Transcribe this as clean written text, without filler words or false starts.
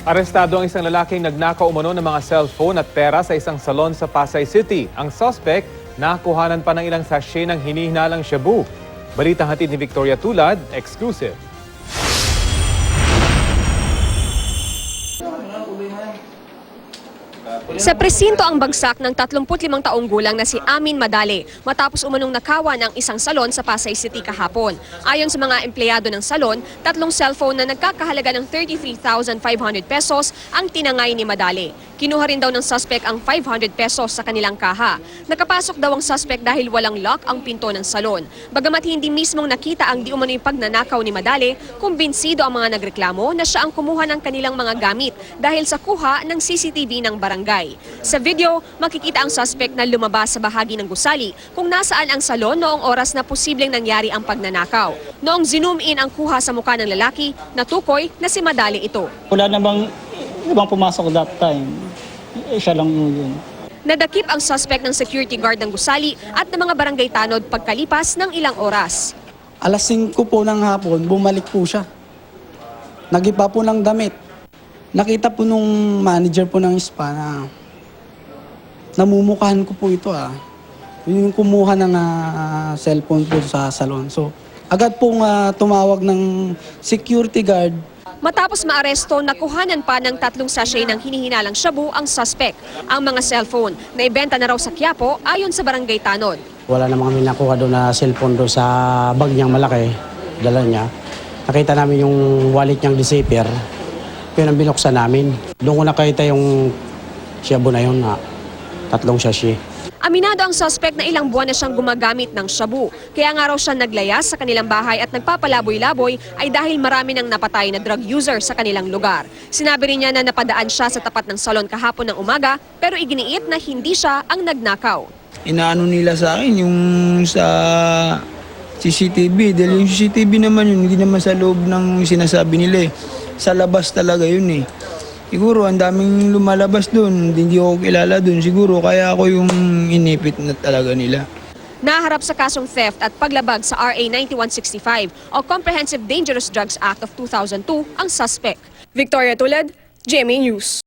Arestado ang isang lalaking nagnakaw umano ng mga cellphone at pera sa isang salon sa Pasay City. Ang suspect, nakuhanan pa ng ilang sachet ng hinihinalang shabu. Balitang hatid ni Victoria Tulad, exclusive. Sa presinto ang bagsak ng 35 taong gulang na si Amin Madale matapos umanong nakawan ng isang salon sa Pasay City kahapon. Ayon sa mga empleyado ng salon, 3 cellphone na nagkakahalaga ng 33,500 pesos ang tinangay ni Madale. Kinuha rin daw ng suspect ang 500 pesos sa kanilang kaha. Nakapasok daw ang suspect dahil walang lock ang pinto ng salon. Bagamat hindi mismong nakita ang di umano'y pagnanakaw ni Madale, kumbinsido ang mga nagreklamo na siya ang kumuha ng kanilang mga gamit dahil sa kuha ng CCTV ng barangay. Sa video, makikita ang suspect na lumabas sa bahagi ng gusali kung nasaan ang salon noong oras na posibleng nangyari ang pagnanakaw. Noong zoom in ang kuha sa mukha ng lalaki, natukoy na si Madale ito. Wala namang ibang pumasok that time. Siya lang yun. Nadakip ang suspect ng security guard ng gusali at ng mga barangay tanod pagkalipas ng ilang oras. Alas 5 po ng hapon, bumalik po siya. Nagipa po ng damit. Nakita po nung manager po ng spa na namumukhaan ko po ito Yung kumuha ng cellphone po sa salon. So agad pong tumawag ng security guard. Matapos maaresto, nakuhanan pa ng 3 sachet ng hinihinalang shabu ang suspect. Ang mga cellphone na ibenta na raw sa Quiapo ayon sa barangay tanod. Wala namang kami nakuha doon na cellphone doon sa bag niyang malaki, dala niya. Nakita namin yung wallet niyang receiver, yun ang binuksan namin. Doon ko nakita yung shabu na yun na 3 sachet. Aminado ang suspect na ilang buwan na siyang gumagamit ng shabu. Kaya nga raw siya naglayas sa kanilang bahay at nagpapalaboy-laboy ay dahil marami ng napatay na drug user sa kanilang lugar. Sinabi rin niya na napadaan siya sa tapat ng salon kahapon ng umaga pero iginiit na hindi siya ang nagnakaw. Inaano nila sa akin yung sa CCTV. Dahil yung CCTV naman yun, hindi naman sa loob ng sinasabi nila Sa labas talaga yun Siguro ang daming lumalabas doon, hindi ako kilala doon. Siguro kaya ako yung inipit na talaga nila. Naharap sa kasong theft at paglabag sa RA 9165 o Comprehensive Dangerous Drugs Act of 2002 ang suspect. Victoria Tulad, GMA News.